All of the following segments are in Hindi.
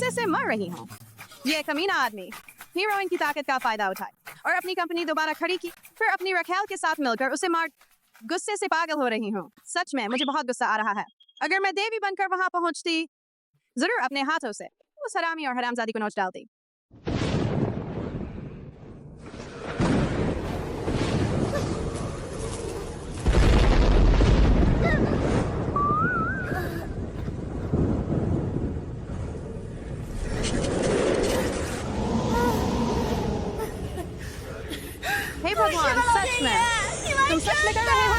गुस्से से मर रही हूँ। ये कमीना आदमी हीरोइन की ताकत का फायदा उठाए और अपनी कंपनी दोबारा खड़ी की, फिर अपनी रखेल के साथ मिलकर उसे मार। गुस्से से पागल हो रही हूँ। सच में मुझे बहुत गुस्सा आ रहा है। अगर मैं देवी बनकर वहां पहुंचती, जरूर अपने हाथों से उस हरामी और हरामजादी को नोच डालती। हे भगवान, सच में तुम सच में कर रहे हो?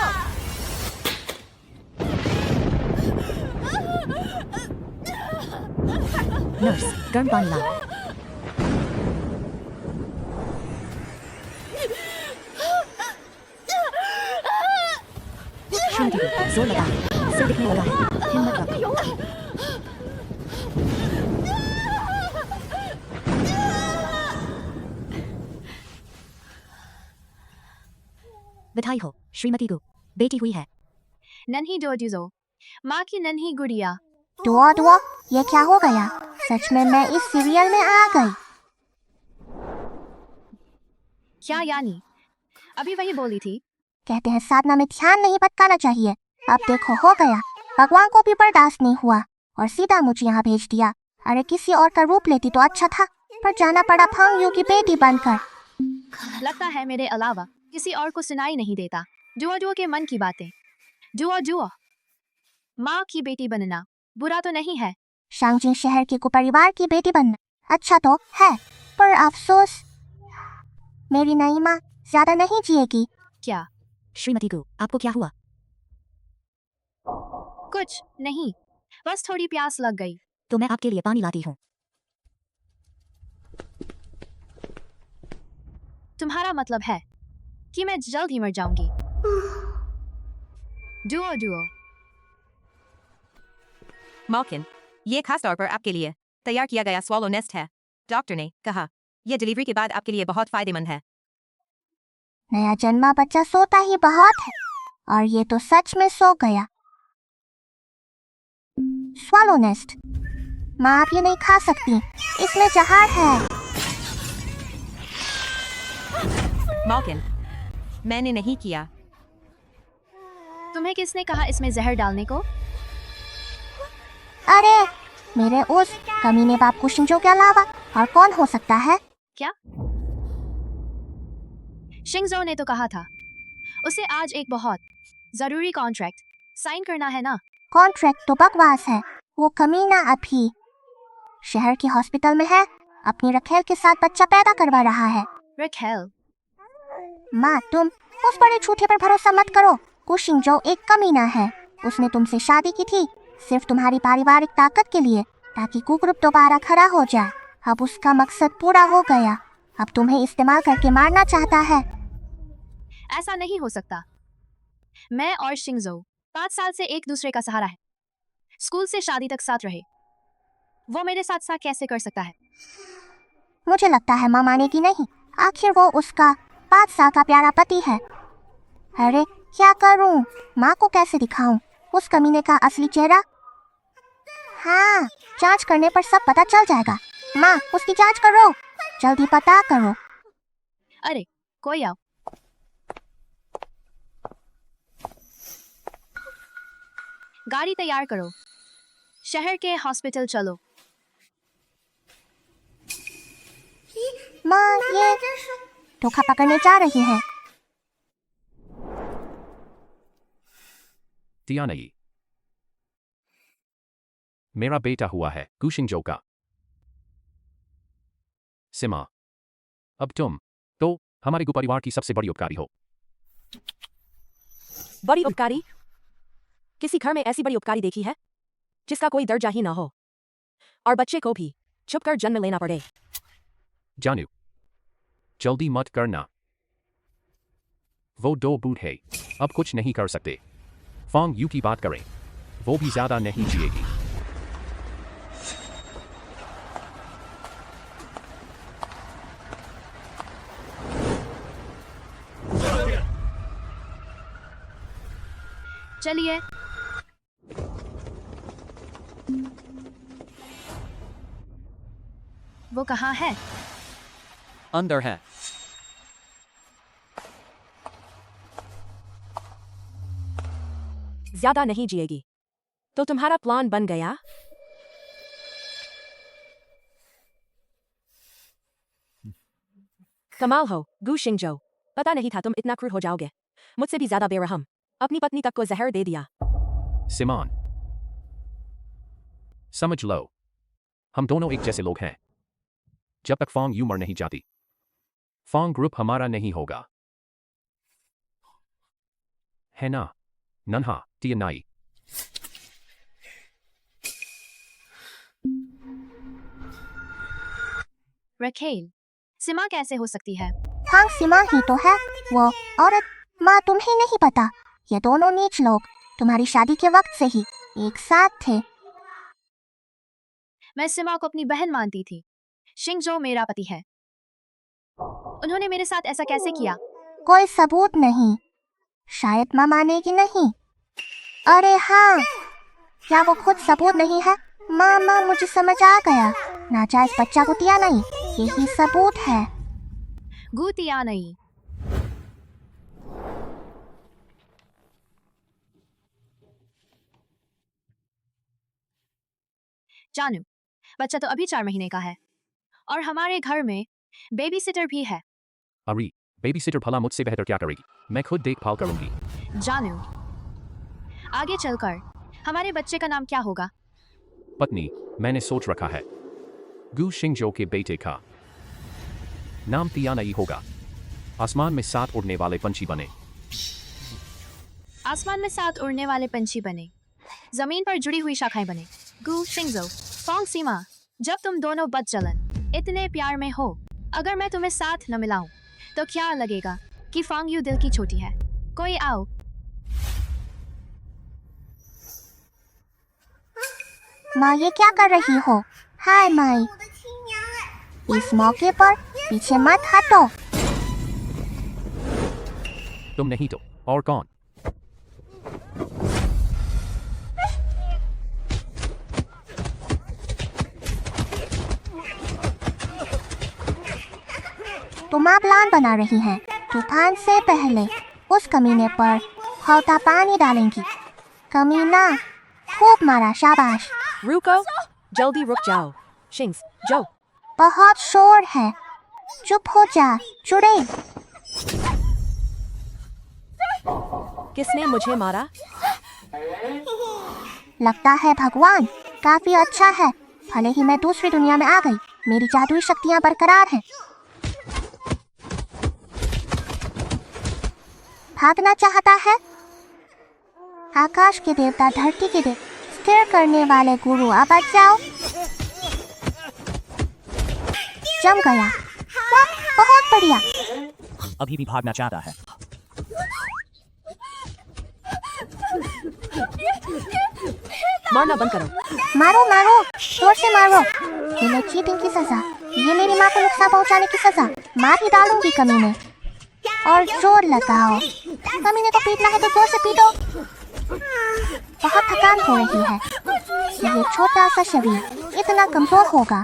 नर्स, गर्म पानी लाओ। श्रीमती को जोर लगा, सिर दिखने लगा है, हिम्मत रखो। बधाई हो, श्रीमती को बेटी हुई है। नन्ही डोडूजो, माँ की नन्ही गुड़िया। दुआ दुआ, ये क्या हो गया? सच में मैं इस सीरियल में आ गई। क्या यानी? अभी वही बोली थी। कहते हैं साधना में ध्यान नहीं भटकाना चाहिए। अब देखो हो गया। भगवान को भी बर्दाश्त नहीं हुआ और सीधा मुझे यहाँ भेज दिया। अरे किसी और का रूप लेती तो अच्छा था, पर जाना पड़ा फांगयू की बेटी बनकर। लगता है मेरे अलावा किसी और को सुनाई नहीं देता जुआ जुआ के मन की बातें। जुआ जुआ, माँ की बेटी बनना बुरा तो नहीं है। शांगजिंग शहर के कुपरिवार की बेटी बनना अच्छा तो है, पर अफसोस मेरी नई माँ ज्यादा नहीं जिएगी। क्या? श्रीमती को आपको क्या हुआ? कुछ नहीं, बस थोड़ी प्यास लग गई। तो मैं आपके लिए पानी लाती हूँ। तुम्हारा मतलब है कि मैं जल्द ही मर जाऊंगी? Duo Duo. मॉकिन, ये खास तौर पर आपके लिए तैयार किया गया स्वॉलो नेस्ट है। डॉक्टर ने कहा यह डिलीवरी के बाद आपके लिए बहुत फायदेमंद है। नया जन्मा बच्चा सोता ही बहुत है, और ये तो सच में सो गया। स्वॉलो नेस्ट, माँ आप ये नहीं खा सकती, इसमें जहर है। मॉकिन, मैंने नहीं किया। तुम्हें किसने कहा इसमें जहर डालने को? अरे मेरे उस कमीने बाप को शिंजो के अलावा और कौन हो सकता है? क्या? शिंगजो ने तो कहा था उसे आज एक बहुत जरूरी कॉन्ट्रैक्ट साइन करना है ना। कॉन्ट्रैक्ट तो बकवास है। वो कमीना अभी शहर के हॉस्पिटल में है, अपनी रखेल के साथ बच्चा पैदा करवा रहा है। रखेल? माँ तुम उस बड़े झूठे पर भरोसा मत करो। कुशिंजो एक कमीना है। उसने तुमसे शादी की थी सिर्फ तुम्हारी पारिवारिक ताकत के लिए, ताकि कुग्रुप दोबारा खड़ा हो जाए। अब उसका मकसद पूरा हो गया। अब तुम्हें इस्तेमाल करके मारना चाहता है। ऐसा नहीं हो सकता। मैं और शिंगजो 5 साल से एक दूसरे का सहारा है। स्कूल से शादी तक साथ रहे। वो मेरे साथ साथ कैसे कर सकता है? मुझे लगता है माँ मानेगी नहीं। आखिर वो उसका 5 साल का प्यारा पति है। अरे क्या करूं? माँ को कैसे दिखाऊं उस कमीने का असली चेहरा? हाँ, जांच करने पर सब पता चल जाएगा। माँ उसकी जांच करो, जल्दी पता करो। अरे कोई आओ। गाड़ी तैयार करो, शहर के हॉस्पिटल चलो। माँ ये धोखा पकड़ने जा रही है। तियानई, मेरा बेटा हुआ है कुशिंजो का। सिमा, अब तुम तो हमारे परिवार की सबसे बड़ी उपकारी हो। बड़ी उपकारी? किसी घर में ऐसी बड़ी उपकारी देखी है जिसका कोई दर्जा ही ना हो और बच्चे को भी छुपकर जन्म लेना पड़े? जानू, जल्दी मत करना। वो 2 बूढ़े अब कुछ नहीं कर सकते। फांगयू की बात करें, वो भी ज्यादा नहीं जिएगी। चलिए। वो कहाँ है? अंदर है। ज्यादा नहीं जिएगी तो तुम्हारा प्लान बन गया? कमाल हो गु शिंगजो, पता नहीं था तुम इतना क्रूर हो जाओगे, मुझसे भी ज्यादा बेरहम, अपनी पत्नी तक को जहर दे दिया। सिमान, समझ लो, हम दोनों एक जैसे लोग हैं। जब तक फोंग यू मर नहीं जाती, फोंग ग्रुप हमारा नहीं होगा, है ना नन्हा टियनाई? रखेल, सिमा कैसे हो सकती है? हाँ सीमा ही तो है वो औरत। माँ तुम्हें नहीं पता, ये दोनों नीच लोग तुम्हारी शादी के वक्त से ही एक साथ थे। मैं सिमा को अपनी बहन मानती थी। शिंगजो मेरा पति है। उन्होंने मेरे साथ ऐसा कैसे किया? कोई सबूत नहीं, शायद माँ मानेगी नहीं। अरे हाँ, क्या वो खुद सबूत नहीं है? माँ मुझे समझ आ गया, नाजायज बच्चा को दिया नहीं, यही सबूत है। गुतिया नहीं। जानू, बच्चा तो अभी 4 महीने का है और हमारे घर में बेबी सिटर भी है। अरे बेबी सिटर भला मुझसे बेहतर क्या करेगी? मैं खुद देखभाल करूंगी। जानू, आगे चलकर हमारे बच्चे का नाम क्या होगा? पत्नी, मैंने सोच रखा है, गु शिंगजो के बेटे का नाम तियानाई होगा। आसमान में 7 उड़ने वाले पंछी बने। आसमान में 7 उड़ने वाले पंछी बने, जमीन पर जुड़ी हुई शाखाएं बने। गु शिंगजो, फोंग सीमा, जब तुम दोनों बदचलन इतने प्यार में हो, अगर मैं तुम्हें साथ न मिलाऊं तो क्या लगेगा कि फोंग यू दिल की छोटी है? कोई आओ। माँ ये क्या कर रही हो? हाय माई, इस मौके पर पीछे मत हटो। तुम नहीं तो और कौन? तुम आप प्लान बना रही हैं, तूफान से पहले उस कमीने पर खौता पानी डालेंगी। कमीना, खूब मारा, शाबाश। रुको, जल्दी रुक जाओ। शिंग्स जो, बहुत शोर है, चुप हो जा चुड़ैल। किसने मुझे मारा? लगता है भगवान काफी अच्छा है, भले ही मैं दूसरी दुनिया में आ गई, मेरी जादुई शक्तियां बरकरार हैं। भागना चाहता है? आकाश के देवता, धरती के देव, स्थिर करने वाले गुरु, अब आ जाओ। जम गया, वाह बहुत बढ़िया। अभी भी भागना चाहता है। मारना बंद करो। मारो मारो, जोर से मारो। ये ले चीटिंग की सजा, ये मेरी माँ को नुकसान पहुँचाने की सजा। मार ही डालूंगी कमीने। और जोर लगाओ, कमीने को पीटना है तो जोर से पीटो। बहुत थकान हो रही है, ये छोटा सा शरीर इतना कमजोर होगा,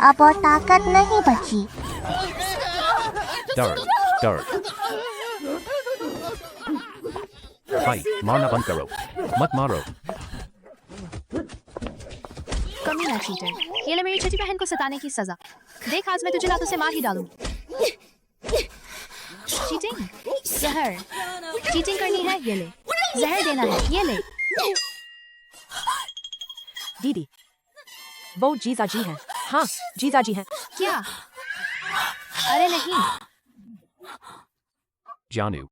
अब और ताकत नहीं बची। दर्द दर्द। भाई मारना बंद करो, मत मारो। कमीना चीटर, ये ले मेरी छोटी बहन को सताने की सजा। देख आज मैं तुझे लातों से मार ही डालूंगी। चीटिंग, जहर, चीटिंग करनी है, ये ले। जहर देना है, ये ले। दीदी, वो जीजा जी हैं। हाँ, जीजा जी हैं। क्या? अरे नहीं, जानू,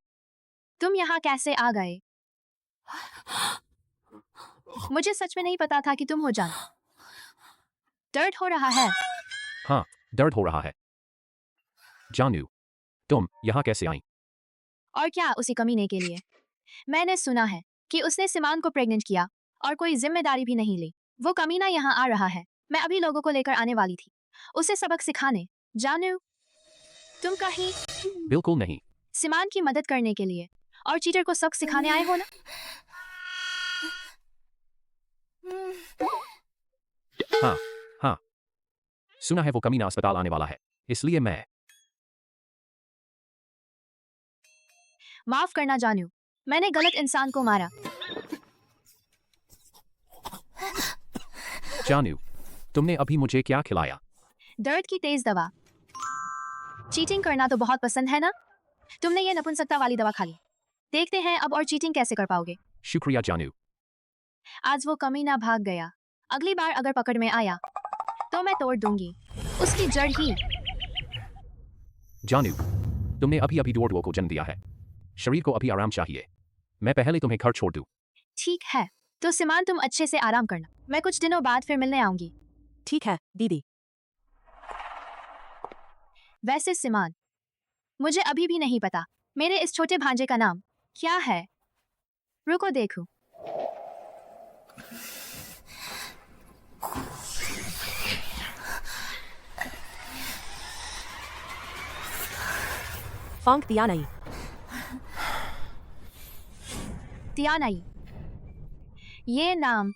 तुम यहाँ कैसे आ गए? मुझे सच में नहीं पता था कि तुम हो जान। दर्द हो रहा है। हाँ दर्द हो रहा है। जानू, तुम यहाँ कैसे आई? और क्या उसी कमीने के लिए? मैंने सुना है कि उसने सिमान को प्रेग्नेंट किया और कोई जिम्मेदारी भी नहीं ली। वो कमीना यहाँ आ रहा है। मैं अभी लोगों को लेकर आने वाली थी, उसे सबक सिखाने। जानू, तुम कहीं बिल्कुल नहीं। सिमान की मदद करने के लिए और चीटर को सबक सिखाने आए हो ना? हाँ हाँ, सुना है वो कमीना अस्पताल आने वाला है, इसलिए मैं माफ करना जानू, मैंने गलत इंसान को मारा। जानू, तुमने अभी मुझे क्या खिलाया? दर्द की तेज दवा। चीटिंग करना तो बहुत पसंद है ना? तुमने ये नपुंसकता वाली दवा खा ली। देखते हैं अब और चीटिंग कैसे कर पाओगे। शुक्रिया जानू। आज वो कमीना भाग गया। अगली बार अगर पकड़ में आया तो मैं तोड़ दूंगी उसकी जड़ ही। जानू, तुमने अभी अभी डोरडुओ को जन्म दिया है। शरीर को अभी आराम चाहिए। मैं पहले तुम्हें घर छोड़ दूं। ठीक है, तो सिमान तुम अच्छे से आराम करना। मैं कुछ दिनों बाद फिर मिलने आऊंगी। ठीक है दीदी। वैसे सिमान, मुझे अभी भी नहीं पता मेरे इस छोटे भांजे का नाम क्या है। रुको देखूं। फांग तियानाई। तियानाई, ये नाम।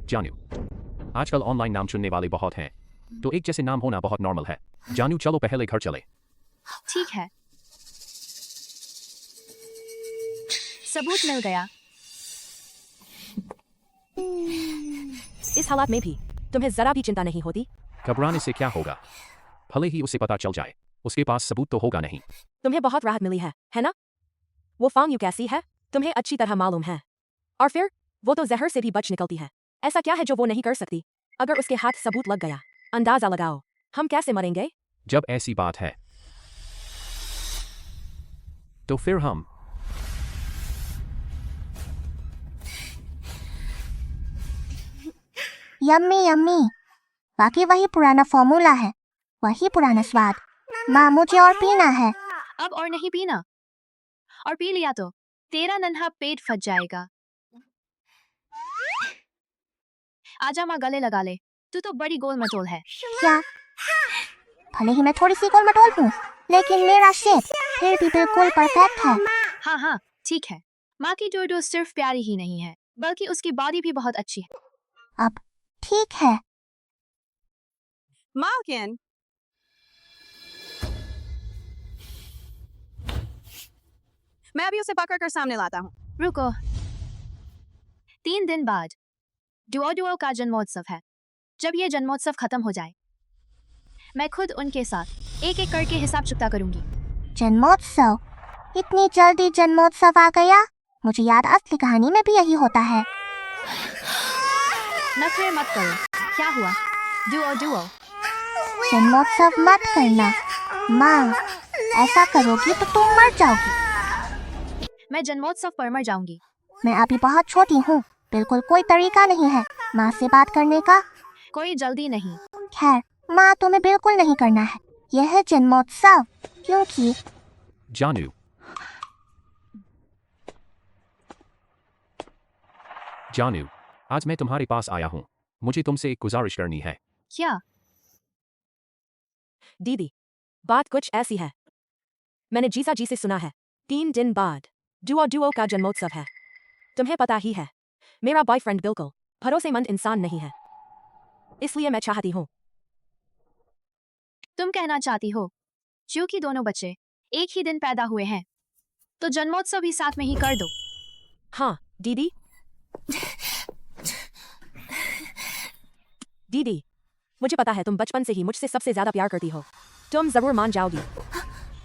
जानू, आजकल ऑनलाइन नाम चुनने वाले बहुत हैं, तो एक जैसे नाम होना बहुत नॉर्मल है। जानू, चलो पहले घर चले। ठीक है, सबूत मिल गया। इस हालात में भी तुम्हें जरा भी चिंता नहीं होती? घबराने से क्या होगा? भले ही उसे पता चल जाए, उसके पास सबूत तो होगा नहीं। तुम्हें बहुत राहत मिली है ना? वो फांग यू कैसी है तुम्हें अच्छी तरह मालूम है। और फिर वो तो जहर से भी बच निकलती है। ऐसा क्या है जो वो नहीं कर सकती? अगर उसके हाथ सबूत लग गया, अंदाजा लगाओ हम कैसे मरेंगे। जब ऐसी बात है तो फिर हम यम्मी यम्मी, बाकी वही पुराना फॉर्मूला है, वही पुराना स्वाद। माँ, मुझे और पीना है। अब और नहीं पीना, और पी लिया तो तेरा नन्हा पेट फट जाएगा। आजा माँ, गले लगा ले, तू तो बड़ी गोल मटोल है। क्या? भले ही मैं थोड़ी सी गोल मटोल हूँ, लेकिन मेरा शेप फिर भी बिल्कुल परफेक्ट है। हाँ हाँ ठीक है, माँ की डोडो सिर्फ प्यारी ही नहीं है बल्कि उसकी बॉडी भी बहुत अच्छी है। अब ठीक है। Malkin, मैं अभी उसे पकड़ कर सामने लाता हूँ। रुको, 3 दिन बाद डुओ का जन्मोत्सव है। जब ये जन्मोत्सव खत्म हो जाए मैं खुद उनके साथ एक एक करके हिसाब चुकता करूंगी। जन्मोत्सव? इतनी जल्दी जन्मोत्सव आ गया? मुझे याद असली कहानी में भी यही होता है। नखरे मत करो। क्या हुआ? डुओ जन्मोत्सव मत करना माँ, ऐसा करोगी तो तुम मर जाओगी। मैं जन्मोत्सव पर मर जाऊंगी। मैं अभी बहुत छोटी हूँ, बिल्कुल कोई तरीका नहीं है माँ से बात करने का। कोई जल्दी नहीं। खैर माँ, तुम्हें बिल्कुल नहीं करना है यह है जन्मोत्सव, क्योंकि जानू, जानू, आज मैं तुम्हारे पास आया हूँ। मुझे तुमसे एक गुजारिश करनी है। क्या? दीदी, बात कुछ ऐसी है। मैंने जीसा जी से सुना है 3 दिन बाद डुओ का जन्मोत्सव है। तुम्हें पता ही है मेरा बॉयफ्रेंड बिल्कुल भरोसेमंद इंसान नहीं है, इसलिए मैं चाहती हूँ। तुम कहना चाहती हो क्योंकि दोनों बच्चे एक ही दिन पैदा हुए हैं तो जन्मोत्सव भी साथ में ही कर दो। हाँ दीदी। दीदी, मुझे पता है तुम बचपन से ही मुझसे सबसे ज्यादा प्यार करती हो, तुम जरूर मान जाओगी।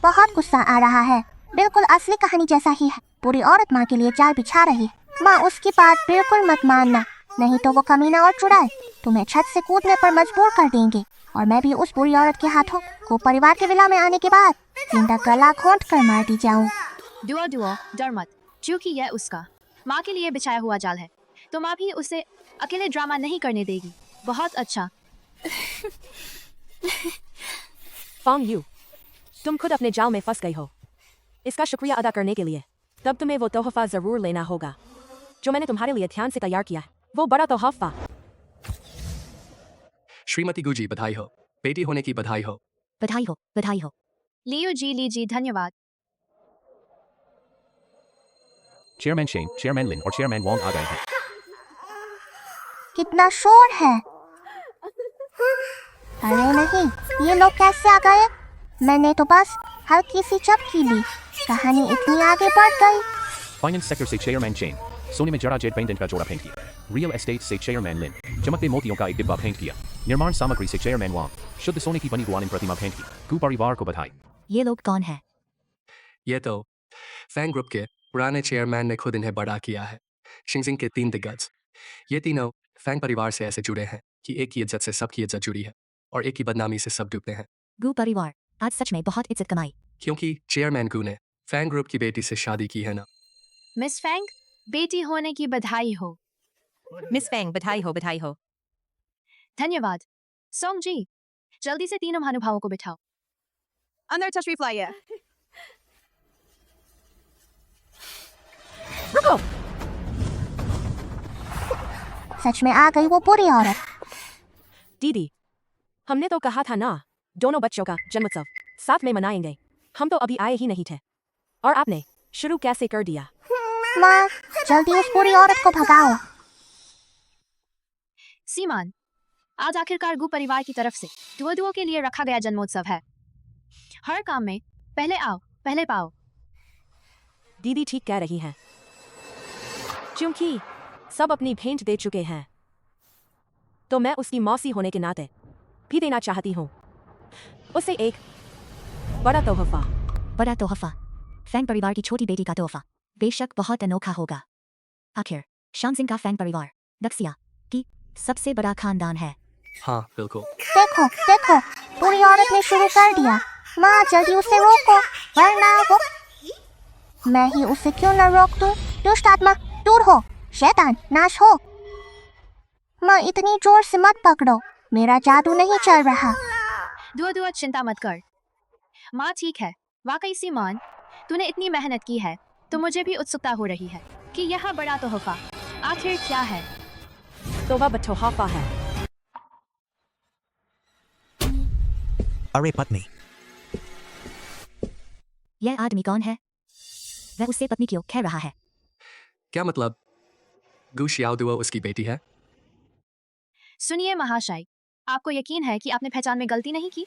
बहुत गुस्सा आ रहा है, बिल्कुल असली कहानी जैसा ही है। बुरी औरत माँ के लिए जाल बिछा रही है। माँ, उसकी बात बिल्कुल मत मानना, नहीं तो वो कमीना और चुड़ैल तुम्हें छत से कूदने पर मजबूर कर देंगे और मैं भी उस बुरी औरत के हाथों को परिवार के विला में आने के बाद जिंदा गला घोंट कर मार दी जाऊं। डुओ डर मत, क्योंकि यह उसका माँ के लिए बिछाया हुआ जाल है तो माँ भी उसे अकेले ड्रामा नहीं करने देगी। बहुत अच्छा। फांग यू, तुम खुद अपने जाल में फंस गई हो। इसका शुक्रिया अदा करने के लिए तब तुम्हें वो तोहफा जरूर लेना होगा जो मैंने तुम्हारे लिए ध्यान से तैयार किया है। वो बड़ा तोहफा। श्रीमती गुजी, बधाई हो। बेटी होने की बधाई हो। बधाई हो, बधाई हो। लियो जी, लीजिए, धन्यवाद। चेयरमैन शेन, चेयरमैन लिन और चेयरमैन वोंग आ गए हैं। कितना शोर है। अरे नहीं, ये लोग कैसे आ गए? मैंने तो बस हल्की सी चपकी ली, कहानी इतनी आगे बढ़ गई। फाइनेंस सेक्टर से चेयरमैन चेन, सोने में जड़ा जेड पेंडेंट का जोड़ा फेंक किया। रियल एस्टेट से चेयरमैन लिन, चमकते मोतियों का एक डिब्बा फेंक किया। निर्माण सामग्री से चेयरमैन वांग, शुद्ध सोने की बनी गुआनिन प्रतिमा फेंक की। गु परिवार को बधाई। ये लोग कौन है? ये तो फैंग ग्रुप के पुराने चेयरमैन ने खुद इन्हें बड़ा किया है। शिंगजिंग के 3 दिग्गज। ये तीनों फैंग परिवार से ऐसे जुड़े हैं कि एक की इज्जत से सबकी इज्जत जुड़ी है और एक की बदनामी से सब डूबते हैं। गु परिवार आज सच में बहुत इज्जत कमाई। क्योंकि चेयरमैन गु ने फैंग ग्रुप की बेटी से शादी की है ना। मिस फैंग, बेटी होने की बधाई हो। मिस फैंग बधाई हो बधाई हो। धन्यवाद। सोंग जी, जल्दी से तीनों महानुभावों को बिठाओ। अंदर तशरीफ लाइए। रुको। सच में आ गई वो बुरी औरत। दीदी, हमने तो कहा था ना, दोनों बच्चों का जन्मोत्सव साथ में मनाएंगे। हम तो अभी आए ही नहीं थे और आपने शुरू कैसे कर दिया? माँ, जल्दी उस बुरी औरत को भगाओ। सीमान, आज आखिरकार गु परिवार की तरफ से दुओ के लिए रखा गया जन्मोत्सव है। हर काम में पहले आओ पहले पाओ। दीदी ठीक कह रही हैं, क्योंकि सब अपनी भेंट दे चुके हैं, तो मैं उसकी मौसी होने के नाते भी देना चाहती हूँ उसे एक बड़ा तोहफा। बड़ा तोहफा? फैंग परिवार की छोटी बेटी का तोहफा बेशक बहुत अनोखा होगा। आखिर शानजिंग का फैंग परिवार दक्सिया की सबसे बड़ा खानदान है। हाँ बिल्कुल। देखो देखो, बुरी औरत ने शुरू कर दिया। माँ, जल्दी उसे रोको, वरना वो। मैं ही उसे क्यों न रोक दूं? दुष्ट आत्मा, दूर हो। शैतान, नाश हो। माँ, इतनी जोर से मत पकड़ो, मेरा जादू नहीं चल रहा। दुआ चिंता मत कर। माँ ठीक है। वाकई सीमान, तूने इतनी मेहनत की है तो मुझे भी उत्सुकता हो रही है कि यह बड़ा तोहफा आखिर क्या है। तो वह तोहफा है। अरे पत्नी, यह आदमी कौन है? वह उससे पत्नी क्यों कह रहा है? क्या मतलब? गु शियाओदुओ उसकी बेटी है? सुनिए महाशय, आपको यकीन है कि आपने पहचान में गलती नहीं की?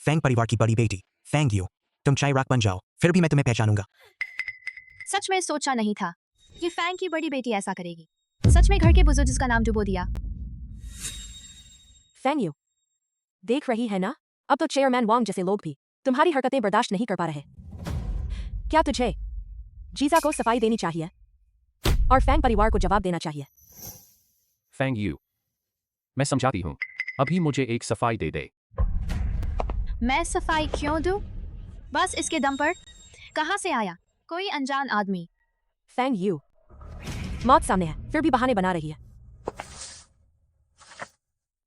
फैंग परिवार की बड़ी बेटी फैंग यू, तुम चाय राख बन जाओ, फिर भी मैं तुम्हें पहचानूंगा। सच में सोचा नहीं था कि फैंग की बड़ी बेटी ऐसा करेगी। सच में घर के बुजुर्ग जिसका नाम डुबो दिया। फैंग यू, देख रही है ना, अब तो चेयरमैन वांग जैसे लोग भी तुम्हारी हरकतें बर्दाश्त नहीं कर पा रहे। क्या तुझे जीजा को सफाई देनी चाहिए और फैंग परिवार को जवाब देना चाहिए? फैंग यू, मैं समझाती हूँ, अभी मुझे एक सफाई दे दे। मैं सफाई क्यों दूं? बस इसके दम पर? कहाँ से आया कोई अनजान आदमी? फैंग यू, मौत सामने है फिर भी बहाने बना रही है।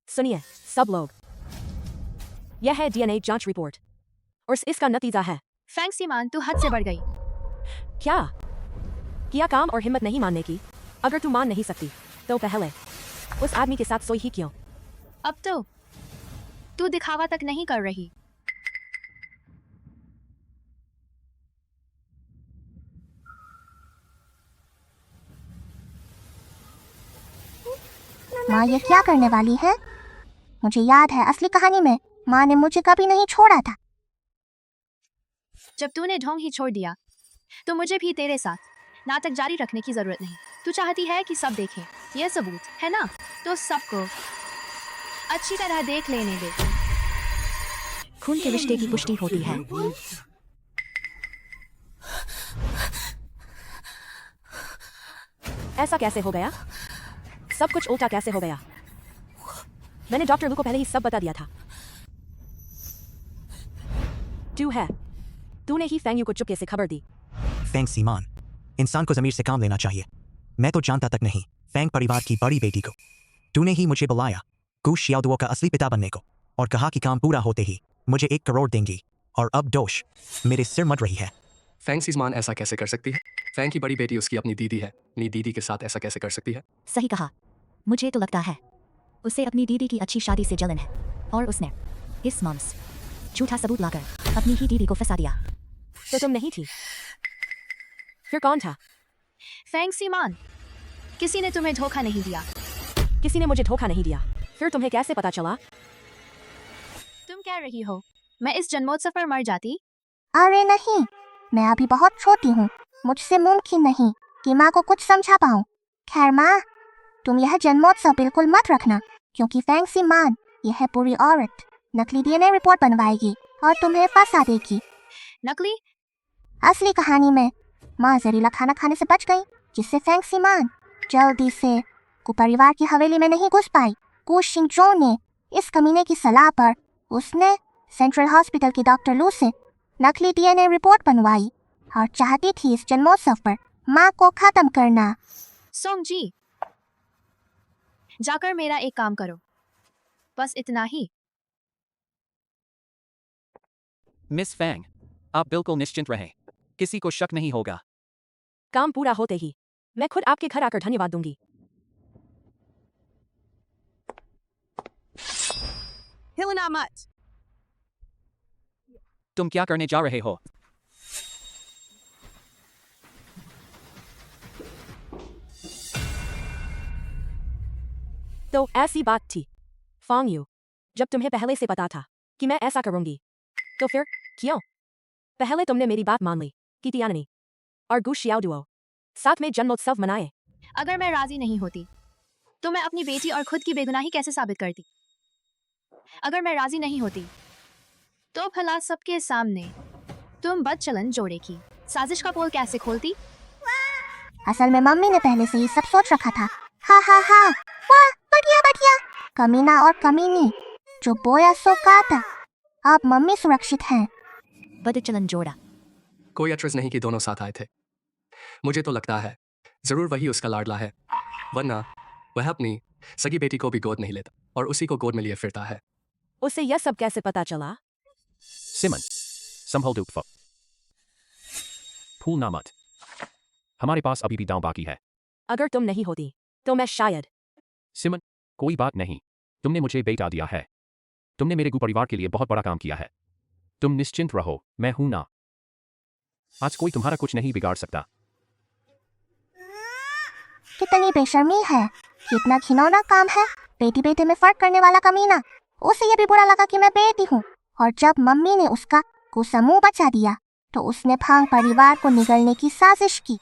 सुनिए सब लोग, यह है डीएनए जांच रिपोर्ट और इसका नतीजा है। फैंग सीमान, तू हद से बढ़ गई। क्या किया काम और हिम्मत नहीं मानने की? अगर तू मान नहीं सकती तो पहले उस आदमी के साथ सोई ही क्यों? अब तो तू दिखावा तक नहीं कर रही। माँ, ये क्या करने वाली है? मुझे याद है असली कहानी में माँ ने मुझे कभी नहीं छोड़ा था। जब तूने ढोंग ही छोड़ दिया तो मुझे भी तेरे साथ नाटक जारी रखने की जरूरत नहीं। तू चाहती है कि सब देखें, यह सबूत है ना? तो सबको अच्छी तरह देख लेने दे। खून के रिश्ते की पुष्टि होती है। ऐसा कैसे हो गया? सब कुछ उल्टा कैसे हो गया? मैंने डॉक्टर लू को पहले ही सब बता दिया था। तू है, तूने ही फैंग यू को चुपके से खबर दी। फैंग सीमान, इंसान को ज़मीर से काम लेना चाहिए। मैं तो जानता तक नहीं फैंग परिवार की बड़ी बेटी को। तूने ही मुझे बुलाया गु शियाओदुओ का असली पिता बनने को और कहा कि काम पूरा होते ही मुझे 1 करोड़ देंगी, और अब दोष मेरे सिर मत रही है। फैंग सीमान ऐसा कैसे कर सकती है? फैंग की बड़ी बेटी उसकी अपनी दीदी है। अपनी दीदी के साथ ऐसा कैसे कर सकती है? सही कहा। मुझे तो लगता है उसे अपनी दीदी की अच्छी शादी से जलन है और उसने इस मामस झूठा सबूत लाकर अपनी ही दीदी को फंसा दिया। तो तुम नहीं थी, फिर कौन था? फैंग सीमान, किसी ने तुम्हें धोखा नहीं दिया। किसी ने मुझे धोखा नहीं दिया। फिर तुम्हें कैसे पता चला? कह रही हो मैं इस जन्मोत्सव पर मर जाती? अरे नहीं, मैं अभी बहुत छोटी हूँ, मुझसे मुमकिन नहीं कि माँ को कुछ समझा पाऊँ। खैर माँ, तुम यह जन्मोत्सव बिल्कुल मत रखना, क्योंकि फैंसी मान यह पूरी औरत नकली डीएनए रिपोर्ट बनवाएगी और तुम्हें फंसा देगी। नकली? असली कहानी में माँ जहरीला खाना खाने से बच गई, जिससे फैंसी मान जल्दी से कु परिवार की हवेली में नहीं घुस पाई। कु शिंगजो ने इस कमीने की सलाह पर उसने सेंट्रल हॉस्पिटल के डॉक्टर लू से नकली डीएनए रिपोर्ट बनवाई और चाहती थी इस जन्मोत्सव पर माँ को खत्म करना। सोंग जी, जाकर मेरा एक काम करो, बस इतना ही। मिस फैंग, आप बिल्कुल निश्चिंत रहें, किसी को शक नहीं होगा। काम पूरा होते ही मैं खुद आपके घर आकर धन्यवाद दूंगी। हिलना मत। तुम क्या करने जा रहे हो? तो ऐसी बात थी फांग यू, जब तुम्हें पहले से पता था कि मैं ऐसा करूंगी, तो फिर क्यों? पहले तुमने मेरी बात मान ली कि तियाननी और गु शियाओदुओ साथ में जन्मोत्सव मनाए। अगर मैं राजी नहीं होती तो मैं अपनी बेटी और खुद की बेगुनाही कैसे साबित करती? अगर मैं राजी नहीं होती तो भला सबके सामने तुम बदचलन जोड़े की साजिश का पोल कैसे खोलती? असल में मम्मी ने पहले से ही सब सोच रखा था। हा हा हा, वाह बढ़िया बढ़िया, कमीना और कमीनी जो बोया सो काटा, अब मम्मी सुरक्षित हैं। बदचलन जोड़ा। कोई अचरज नहीं कि दोनों साथ आए थे। मुझे तो लगता है जरूर वही उसका लाडला है, वरना वह अपनी सगी बेटी को भी गोद नहीं लेता और उसी को गोद में लिए फिरता है। उसे यह सब कैसे पता चला? सिमन, संभल दुख फक। भूलना मत, हमारे पास अभी भी दांव बाकी है। अगर तुम नहीं होती तो मैं शायद। सिमन, कोई बात नहीं, तुमने मुझे बेटा दिया है, तुमने मेरे गु परिवार के लिए बहुत बड़ा काम किया है। तुम निश्चिंत रहो, मैं हूं ना। आज कोई तुम्हारा कुछ नहीं बिगाड़ सकता। कितनी बेशर्मी है, कितना घिनौना काम है। बेटी बेटे में फर्क करने वाला कमीना। उसे ये भी बुरा लगा कि मैं बेटी हूँ, और जब मम्मी ने उसका कुसमू बचा दिया तो उसने फांग परिवार को निगलने की साजिश की।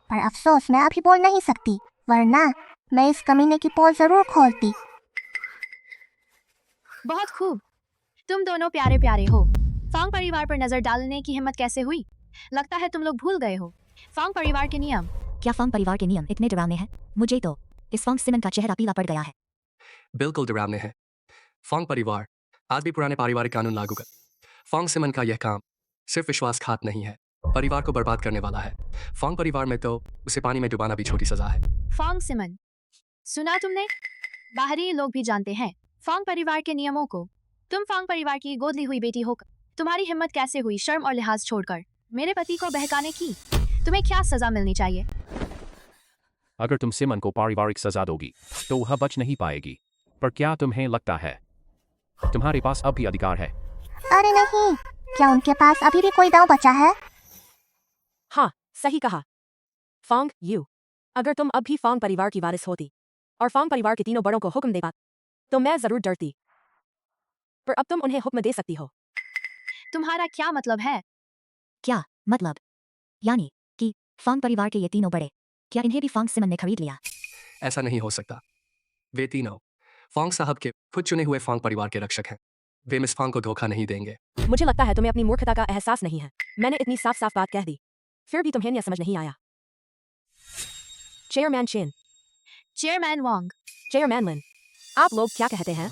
पर अफसोस मैं अभी बोल नहीं सकती, वरना मैं इस कमीने की पोल जरूर खोलती। बहुत खूब, तुम दोनों प्यारे प्यारे हो। फांग परिवार पर नजर डालने की हिम्मत कैसे हुई? लगता है तुम लोग भूल गए हो फांग परिवार के नियम। क्या फांग परिवार के नियम इतने डरावने हैं? मुझे तो इस फांग सिमन का चेहरा पीला पड़ गया है। बिल्कुल डरावने हैं। फांग परिवार आज भी पुराने पारिवारिक कानून लागू कर। फांग सिमन का यह काम सिर्फ विश्वासघात नहीं है, परिवार को बर्बाद करने वाला है। फांग परिवार में तो उसे पानी में डुबाना भी छोटी सजा है। फांग सिमन, सुना तुमने? बाहरी लोग भी जानते हैं फांग परिवार के नियमों को। तुम फांग परिवार की गोद ली हुई बेटी होकर तुम्हारी हिम्मत कैसे हुई शर्म और लिहाज छोड़कर मेरे पति को बहकाने की? तुम्हें क्या सजा मिलनी चाहिए? अगर तुम सिमन को पारिवारिक सजा दोगी तो वह बच नहीं पाएगी। पर क्या तुम्हें लगता है तुम्हारे पास अब भी अधिकार है? अरे नहीं, क्या उनके पास अभी भी कोई दांव बचा है? हाँ, सही कहा फांग यू। अगर तुम अब भी फांग परिवार की वारिस होती और फांग परिवार के तीनों बड़ों को हुक्म दे पाती तो मैं जरूर डरती, पर अब तुम उन्हें हुक्म दे सकती हो। तुम्हारा क्या मतलब है? क्या मतलब? यानी कि फांग परिवार के ये तीनों बड़े, क्या इन्हें भी फांग सिमन ने खरीद लिया? ऐसा नहीं हो सकता। वे तीनों फांग साहब के खुद चुने हुए फांग परिवार के रक्षक हैं। वे मिस फांग को धोखा नहीं देंगे। मुझे लगता है तुम्हें अपनी मूर्खता का एहसास नहीं है। मैंने इतनी साफ साफ बात कह दी, फिर भी तुम्हें यह समझ नहीं आया। चेयरमैन चिन, चेयरमैन वांग, चेयरमैन लिन, आप लोग क्या कहते हैं?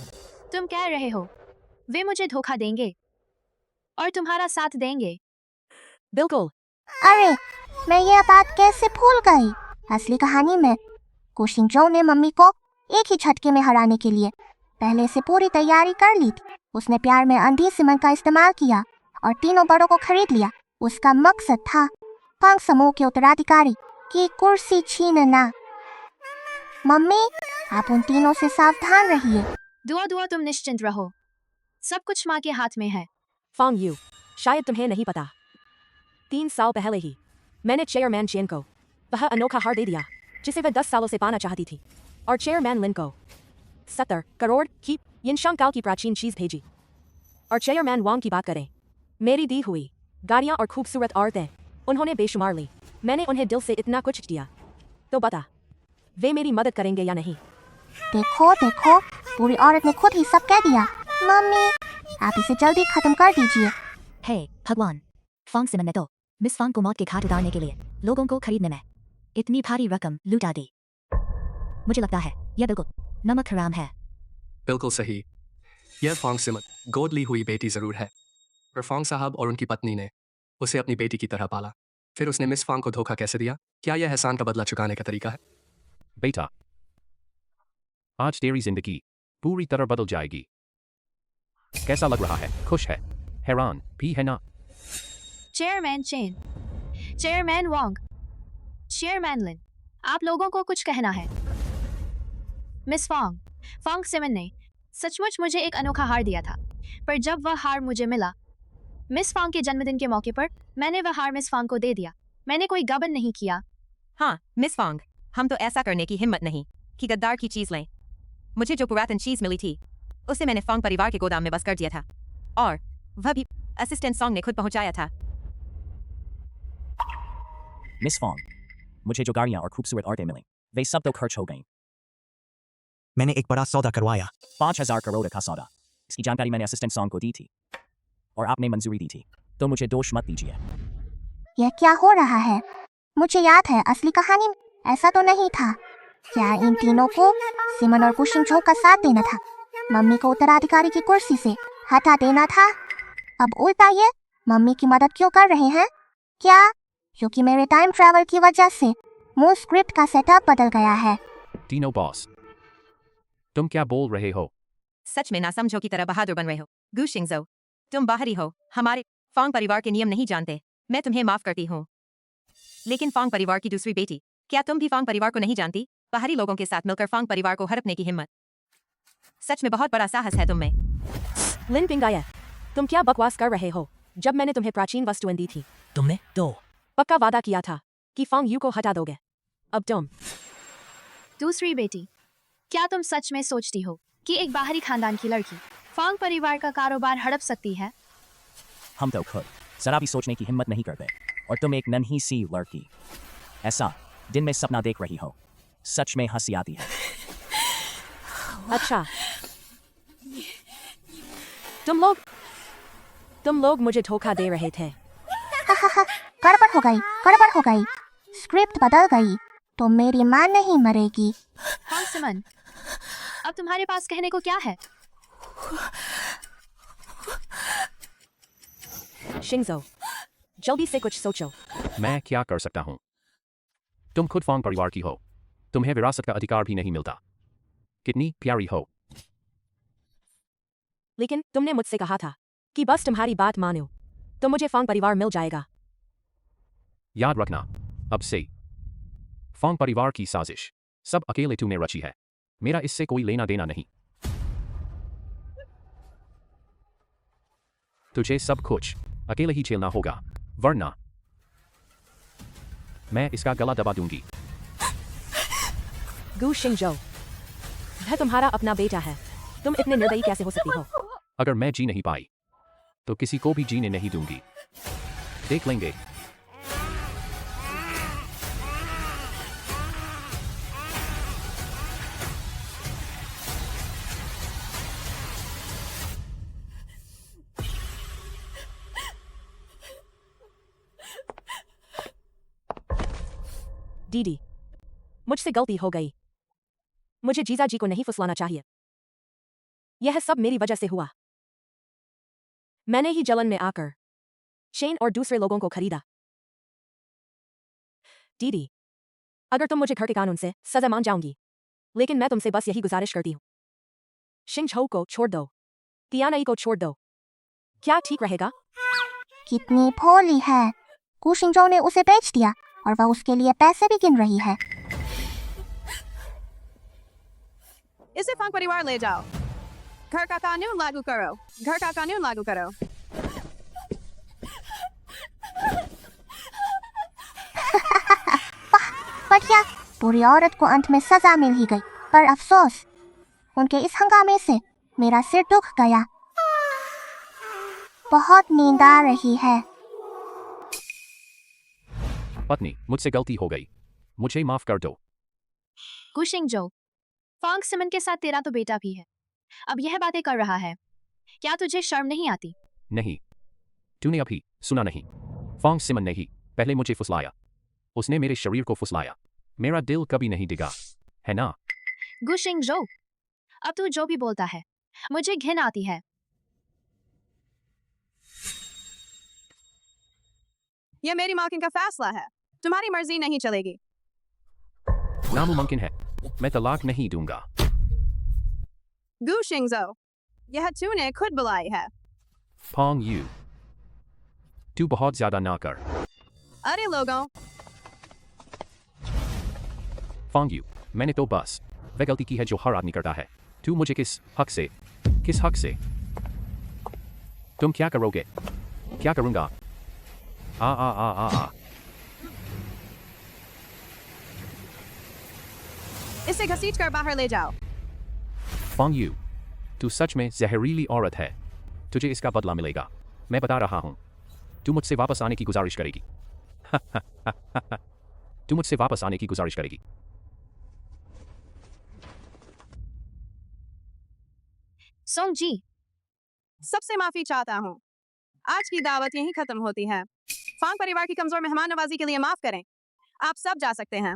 तुम कह रहे हो वे मुझे धोखा देंगे और तुम्हारा साथ देंगे? बिल्कुल। अरे, मैं ये बात कैसे भूल गई। असली कहानी में कुशिंगजो ने मम्मी को एक ही झटके में हराने के लिए पहले से पूरी तैयारी कर ली थी। उसने प्यार में अंधी सिमन का इस्तेमाल किया और तीनों बड़ों को खरीद लिया। उसका मकसद था फांग समूह के उत्तराधिकारी की कुर्सी छीनना। मम्मी, आप उन तीनों से सावधान रहिए। दुआ दुआ, तुम निश्चिंत रहो, सब कुछ माँ के हाथ में है। फांग यू, शायद तुम्हें नहीं पता, 3 साल पहले ही मैंने चेयरमैन चेन को वह अनोखा हार दे दिया जिसे वह 10 सालों से पाना चाहती थी, और चेयरमैन लिन को 70 करोड़ की यिनशांग काल की प्राचीन चीज भेजी। और चेयरमैन वांग की बात करें, मेरी दी हुई गाड़ियां और खूबसूरत औरतें उन्होंने बेशुमार ली। मैंने उन्हें दिल से इतना कुछ दिया, तो बता वे मेरी मदद करेंगे या नहीं? देखो देखो, पूरी औरत ने खुद ही सब कह दिया। मम्मी, आप इसे जल्दी खत्म कर दीजिए। हे भगवान, फॉन्ग सिमन ने तो मिस फॉन्ग को मौत के घाट उतारने के लिए लोगों को खरीदने में इतनी भारी रकम लुटा दी। मुझे लगता है यह बिल्कुल नमक हराम है। बिल्कुल सही। यह फॉन्ग सिमन गोद ली हुई बेटी जरूर है, पर फॉन्ग साहब और उनकी पत्नी ने उसे अपनी बेटी की तरह पाला। फिर उसने मिस फॉन्ग को धोखा कैसे दिया? क्या यह एहसान का बदला चुकाने का तरीका है? बेटा, आज तेरी जिंदगी पूरी तरह बदल जाएगी। कैसा लग रहा है? खुश है? हैरान भी है ना? चेयरमैन चेन, चेयरमैन वांग, चेयरमैन लिन, आप लोगों को कुछ कहना है? मिस फॉन्ग, फॉन्ग सिमन ने सचमुच मुझे एक अनोखा हार दिया था, पर जब वह हार मुझे मिला मिस फॉन्ग के जन्मदिन के मौके पर, मैंने वह हार मिस फॉन्ग को दे दिया। मैंने कोई गबन नहीं किया। हाँ मिस फॉन्ग, हम तो ऐसा करने की हिम्मत नहीं कि गद्दार की चीज लें। मुझे जो पुरातन चीज मिली थी उसे मैंने फॉन्ग परिवार के गोदाम में बस कर दिया था, और वह भी असिस्टेंट सॉन्ग ने खुद पहुंचाया था। मिस फॉन्ग, मुझे जो गाड़ियां और खूबसूरत औरतें मिलीं वे सब तो खर्च हो गईं। मैंने एक बड़ा सौदा करवाया। 5,000 करोड़ का सौदा। इसकी जानकारी मैंने असिस्टेंट सॉन्ग को दी थी और आपने मंजूरी दी थी, तो मुझे दोष मत दीजिए। यह क्या हो रहा है? मुझे याद है असली कहानी में ऐसा तो नहीं था। क्या इन तीनों को सिमन और कुशिंग का साथ देना था? मम्मी को उत्तराधिकारी की कुर्सी से हटा देना था? अब उल्टा ये मम्मी की मदद क्यों कर रहे हैं? क्या क्योंकि मेरे टाइम ट्रैवल की वजह से मूल स्क्रिप्ट का सेटअप बदल गया है? टीनो बॉस, तुम क्या बोल रहे हो? सच में नासमझों की तरह बहादुर बन रहे हो। गू शिंगजो, तुम बाहरी हो, हमारे फॉन्ग परिवार के नियम नहीं जानते। मैं तुम्हें माफ करती हूँ, लेकिन फॉन्ग परिवार की दूसरी बेटी, क्या तुम भी फॉन्ग परिवार को नहीं जानती? बाहरी लोगों के साथ मिलकर फॉन्ग परिवार को हड़पने की हिम्मत सच में बहुत बड़ा साहस है तुम में। लिन पिंगाया, तुम क्या बकवास कर रहे हो? जब मैंने तुम्हें प्राचीन वस्तुएं दी थी, तुमने तो पक्का वादा किया था कि फॉन्ग यू को हटा दोगे। अब तुम दूसरी बेटी, क्या तुम सच में सोचती हो कि एक बाहरी खानदान की लड़की फॉन्ग परिवार का कारोबार हड़प सकती है? हम तो खुद जरा भी सोचने की हिम्मत नहीं करते, और तुम एक नन्ही सी लड़की ऐसा दिन में सपना देख रही हो। सच में हंसी आती है। अच्छा, तुम लोग मुझे धोखा दे रहे थे। गड़बड़ हो गई, गड़बड़ हो गई। स्क्रिप्ट बदल गई तो मेरी माँ नहीं मरेगी। फॉन्ग सिमन, अब तुम्हारे पास कहने को क्या है? शिंगजो, जल्दी से कुछ सोचो। मैं क्या कर सकता हूँ? तुम खुद फॉन्ग परिवार की हो, तुम्हें विरासत का अधिकार भी नहीं मिलता। कितनी प्यारी हो। लेकिन तुमने मुझसे कहा था कि बस तुम्हारी बात मानो तो मुझे फॉन्ग परिवार मिल जाएगा। याद रखना, अब से फॉन्ग परिवार की साजिश सब अकेले तूने रची है। मेरा इससे कोई लेना देना नहीं। तुझे सब कुछ अकेले ही झेलना होगा, वरना मैं इसका गला दबा दूंगी। गू शिंगजो, वह तुम्हारा अपना बेटा है, तुम इतने निर्दयी कैसे हो सकती हो? अगर मैं जी नहीं पाई तो किसी को भी जीने नहीं दूंगी। देख लेंगे। दीदी, मुझसे गलती हो गई। मुझे जीजा जी को नहीं फुसलाना चाहिए। यह सब मेरी वजह से हुआ। मैंने ही जलन में आकर शेन और दूसरे लोगों को खरीदा। दीदी, अगर तुम मुझे घर के कानून से सजा मान जाऊंगी, लेकिन मैं तुमसे बस यही गुजारिश करती हूँ, शिंगझो को छोड़ दो, तियानई को छोड़ दो। क्या ठीक रहेगा? कितनी भोली है। कुशिंग ने उसे बेच दिया और वह उसके लिए पैसे भी गिन रही है। इसे फॉन्ग परिवार ले जाओ। घर का कानून लागू करो, घर का कानून लागू करो। बढ़िया, पूरी औरत को अंत में सजा मिल ही गई, पर अफसोस उनके इस हंगामे से मेरा सिर दुख गया। बहुत नींद आ रही है। पत्नी, मुझसे गलती हो गई, मुझे माफ कर दो। गुशिंगजो, फॉन्ग सिमन के साथ तेरा तो बेटा भी है, अब यह बातें कर रहा है, क्या तुझे शर्म नहीं आती? नहीं, तूने अभी सुना नहीं। फॉन्ग सिमन ने ही पहले मुझे फुसलाया, उसने मेरे शरीर को फुसलाया। मेरा दिल कभी नहीं डिगा, है ना? गुशिंगजो, अब तू जो भी बोलता है मुझे घिन आती है। यह मेरी मालकिन का फैसला है, तुम्हारी मर्जी नहीं चलेगी। नामुमकिन है, मैं तलाक नहीं दूंगा। गु शिंगजो, यह तूने खुद बुलाई है। फॉन्ग यू, तू बहुत ज्यादा ना कर। अरे लोगों, फॉन्ग यू, मैंने तो बस वह गलती की है जो हर आदमी करता है। तू मुझे किस हक से? तुम क्या करोगे? क्या करूंगा? आ। इसे घसीट कर बाहर ले जाओ। फॉन्ग यू, तू सच में जहरीली औरत है, तुझे इसका बदला मिलेगा, मैं बता रहा हूं। तू मुझसे वापस आने की गुजारिश करेगी। तू मुझसे वापस आने की गुजारिश करेगी। सोंग जी, सबसे माफी चाहता हूँ, आज की दावत यहीं खत्म होती है। फॉन्ग परिवार की कमजोर मेहमान नवाजी के लिए माफ करें, आप सब जा सकते हैं।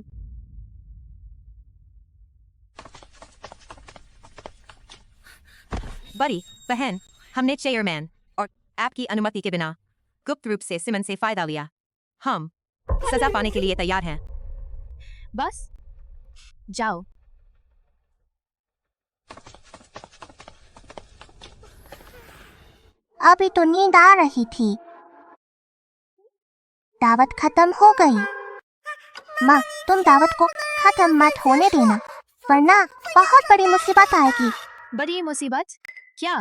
बड़ी बहन, हमने चेयरमैन और आपकी अनुमति के बिना गुप्त रूप से सिमन से फायदा लिया। हम सजा पाने के लिए तैयार हैं। बस जाओ। अभी तो नींद आ रही थी, दावत खत्म हो गई। माँ, तुम दावत को खत्म मत होने देना, वरना बहुत बड़ी मुसीबत आएगी। बड़ी मुसीबत? क्या?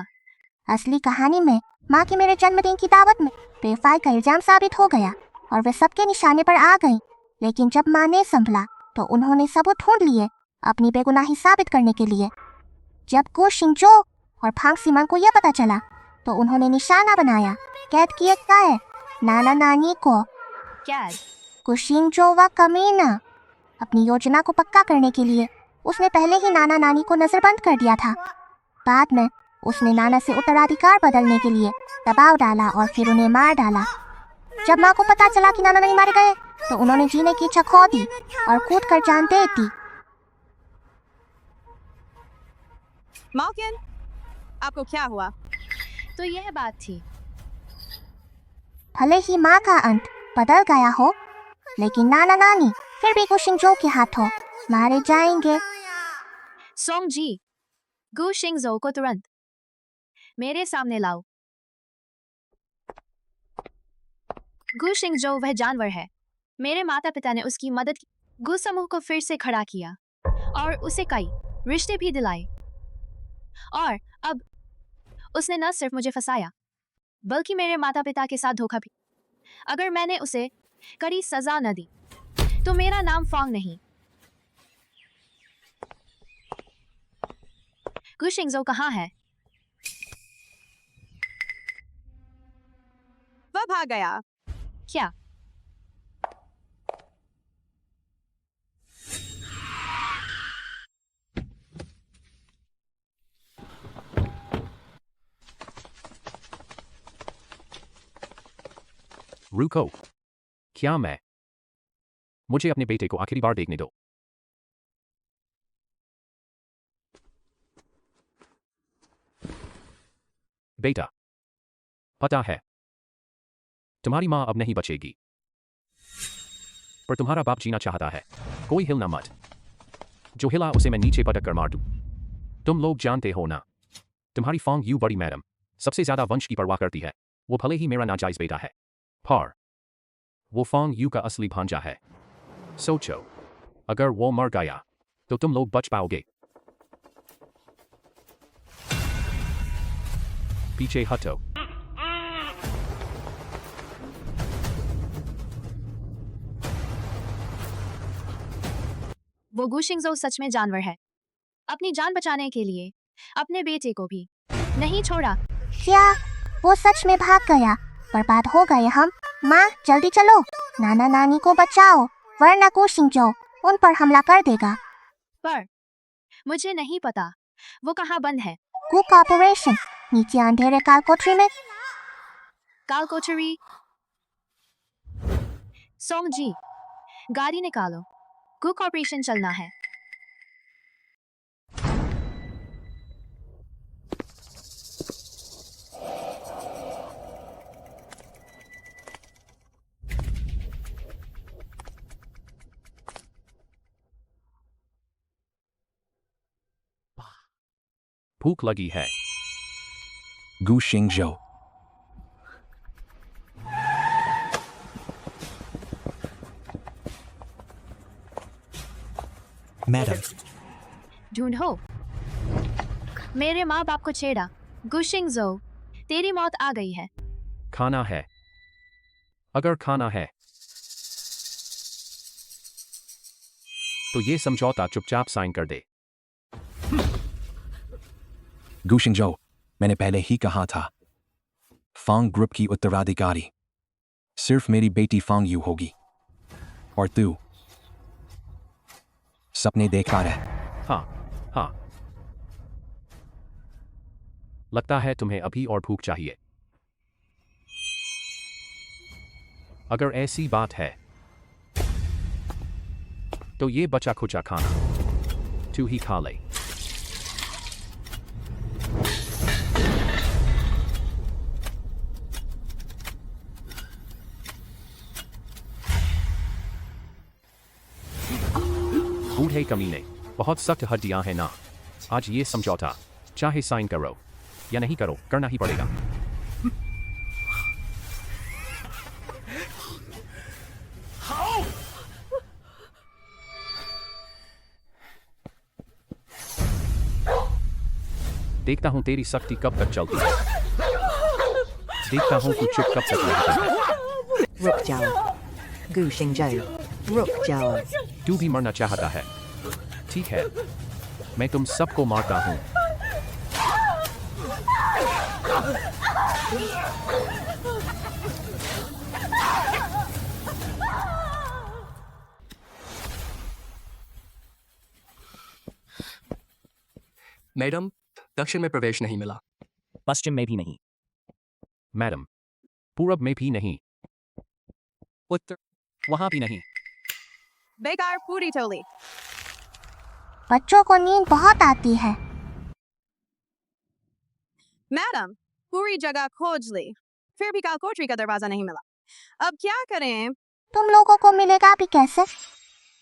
असली कहानी में माँ की मेरे जन्मदिन की दावत में बेवफाई का इल्जाम साबित हो गया और वे सबके निशाने पर आ गई। लेकिन जब माँ ने संभला तो उन्होंने सबूत ढूंढ लिए अपनी बेगुनाही साबित करने के लिए। जब गु शिंगजो और फॉन्ग सिमन को यह पता चला तो उन्होंने निशाना बनाया, कैद किया गए नाना नानी को। कैद? गु शिंगजो व कमीना, अपनी योजना को पक्का करने के लिए उसने पहले ही नाना नानी को नजरबंद कर दिया था। बाद में उसने नाना से उत्तराधिकार बदलने के लिए दबाव डाला और फिर उन्हें मार डाला। जब माँ को पता चला कि नाना नहीं मारे गए तो उन्होंने जीने की इच्छा खो दी और कूद कर जान दे दी। मालकिन, आपको क्या हुआ? तो यह बात थी। भले ही माँ का अंत बदल गया हो, लेकिन नाना नानी फिर भी गु शिंगजो के हाथों मारे जाएंगे। सोंग जी, गु शिंगजो को तुरंत मेरे सामने लाओ। गु शिंगजो वह जानवर है, मेरे माता पिता ने उसकी मदद की, गु समूह को फिर से खड़ा किया और उसे कई रिश्ते भी दिलाए। और अब उसने न सिर्फ मुझे फंसाया बल्कि मेरे माता पिता के साथ धोखा भी। अगर मैंने उसे कड़ी सजा न दी तो मेरा नाम फॉन्ग नहीं। गु शिंगजो कहाँ है? वह भाग गया। क्या? रुको, क्या मैं? मुझे अपने बेटे को आखिरी बार देखने दो। बेटा, पता है तुम्हारी माँ अब नहीं बचेगी, पर तुम्हारा बाप जीना चाहता है। कोई हिलना मत, जो हिला उसे मैं नीचे पटक कर मार दूं। तुम लोग जानते हो ना, तुम्हारी फॉन्ग यू बड़ी मैडम सबसे ज्यादा वंश की परवाह करती है। वो भले ही मेरा नाजायज बेटा है, पर वो फॉन्ग यू का असली भांजा है। सोचो, अगर वो मर गया तो तुम लोग बच पाओगे। पीछे हटो। वो गु शिंगजो सच में जानवर है, अपनी जान बचाने के लिए अपने बेटे को भी नहीं छोड़ा। क्या वो सच में भाग गया। बर्बाद हो गए हम। माँ जल्दी चलो, नाना नानी को बचाओ, वरना गु शिंगजो उन पर हमला कर देगा। पर मुझे नहीं पता वो कहाँ बंद है। गु कॉर्पोरेशन नीचे अंधेरे काल कोठरी में। काल कोठरी। सोंग जी, गाड़ी निकालो, गु कॉर्पोरेशन चलना है। भूख लगी है। Gu Xingzhou. मैडम, ढूंढो। मेरे माँ बाप को छेड़ा। गु शिंगजो, तेरी मौत आ गई है। खाना है। अगर खाना है तो ये समझौता चुपचाप साइन कर दे। Gu Xingzhou, मैंने पहले ही कहा था, फांग ग्रुप की उत्तराधिकारी सिर्फ मेरी बेटी फांग यू होगी, और तू सपने देखता रह। हाँ। लगता है तुम्हें अभी और भूख चाहिए। अगर ऐसी बात है तो ये बचा खुचा खाना तू ही खा ले। बूढ़े कमीने, बहुत सख्त हड्डियां हैं ना। आज ये समझौता चाहे साइन करो या नहीं करो, करना ही पड़ेगा। देखता हूं तेरी सख्ती कब तक चलती है। देखता हूं तू चुप कब तक रहती है। रुक जाओ, गु शिंगजो, रुक जाओ। तू भी मरना चाहता है? ठीक है, मैं तुम सबको मारता हूं। मैडम, दक्षिण में प्रवेश नहीं मिला। पश्चिम में भी नहीं। मैडम, पूरब में भी नहीं। उत्तर, वहां भी नहीं। बेकार पूरी टोली। बच्चों को नींद बहुत आती है। मैडम, पूरी जगह खोज ली, फिर भी काल कोठरी का दरवाजा नहीं मिला। अब क्या करें? तुम लोगों को मिलेगा भी कैसे?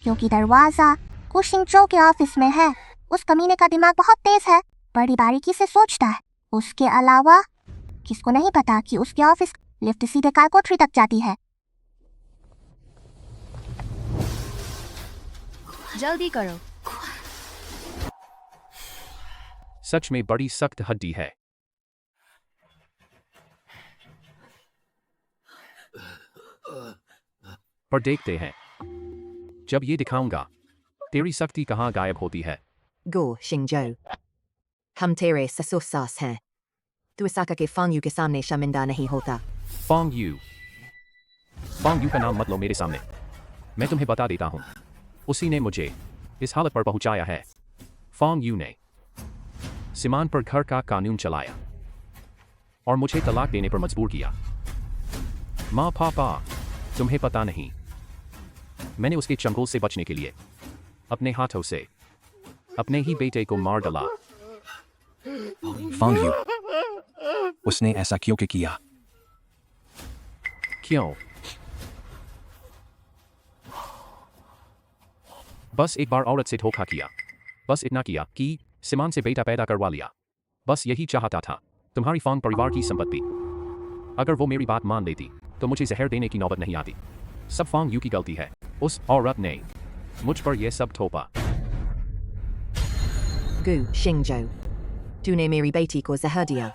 क्योंकि दरवाजा गु शिंगजो के ऑफिस में है। उस कमीने का दिमाग बहुत तेज है, बड़ी बारीकी से सोचता है। उसके अलावा किसको नहीं पता कि उसके ऑफिस लिफ्ट सीधे काल कोठरी तक जाती है। जल्दी करो। सच में बड़ी सख्त हड्डी है। पर देखते हैं, जब ये दिखाऊंगा तेरी सख्ती कहाँ गायब होती है। गु शिंगजो, हम तेरे ससुर सास हैं। तू इस आका के फांग यू के सामने शर्मिंदा नहीं होता। फांग यू का नाम मत लो मेरे सामने। मैं तुम्हें बता देता हूं, उसी ने मुझे इस हालत पर पहुंचाया है। फांग यू ने सिमान पर घर का कानून चलाया और मुझे तलाक देने पर मजबूर किया। माँ पापा, तुम्हें पता नहीं, मैंने उसके चंगुल से बचने के लिए अपने हाथों से अपने ही बेटे को मार डाला। फांग यू, उसने ऐसा क्यों किया? क्यों? बस एक बार औरत से धोखा किया। बस इतना किया कि सिमान से बेटा पैदा करवा लिया। बस यही चाहता था, तुम्हारी फांग परिवार की संपत्ति। अगर वो मेरी बात मान लेती तो मुझे जहर देने की नौबत नहीं आती। सब फांग यू की गलती है। उस औरत ने मुझ पर यह सब थोपा। गु शिंगजो, तूने मेरी बेटी को जहर दिया।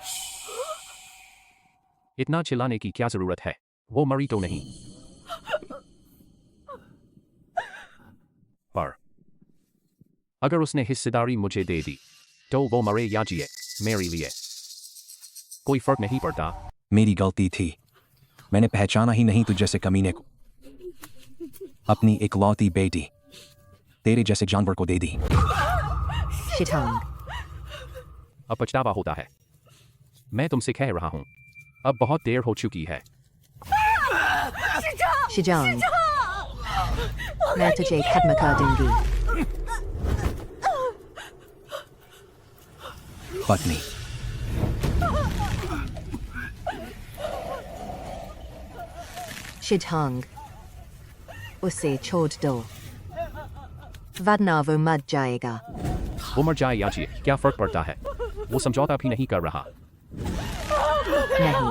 इतना चिल्लाने की क्या जरूरत है? वो मरी तो नहीं। पर अगर उसने हिस्सेदारी मुझे दे दी तो वो मरे या जिए, मेरे लिए कोई फर्क नहीं पड़ता। मेरी गलती थी। मैंने पहचाना ही नहीं तुझ जैसे कमीने को। अपनी इकलौती बेटी तेरे जैसे जानवर को दे दी। शिटांग अब पछतावा होता है। मैं तुमसे कह रहा हूं, अब बहुत देर हो चुकी है। शिजांग मैं तुझे खत्म कर दूंगी। पत्नी शिजांग उसे छोड़ दो, वरना वो मर जाएगा। वो मर जाए या जिए, क्या फर्क पड़ता है? वो समझौता भी नहीं कर रहा। नहीं,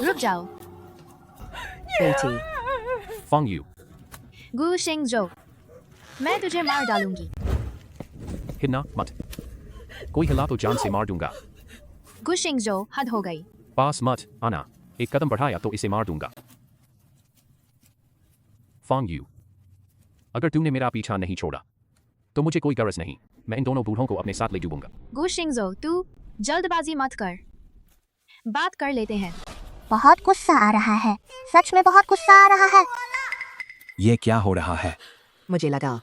रुक जाओ। बेटी फंग यू, गु शिंगजो, मैं तुझे मार डालूंगी। हिलना मत। कोई हिला तो जान से मार दूंगा। गु शिंगजो, हद हो गई। पास मत आना। एक कदम बढ़ाया तो इसे मार दूंगा। फंग यू, अगर तूने मेरा पीछा नहीं छोड़ा तो मुझे कोई गरज नहीं। मैं इन दोनों बूढ़ों को अपने साथ ले डूबूंगा। गु शिंगजो, तू जल्दबाजी मत कर, बात कर लेते हैं। बहुत गुस्सा आ रहा है, सच में बहुत गुस्सा आ रहा है। ये क्या हो रहा है? मुझे लगा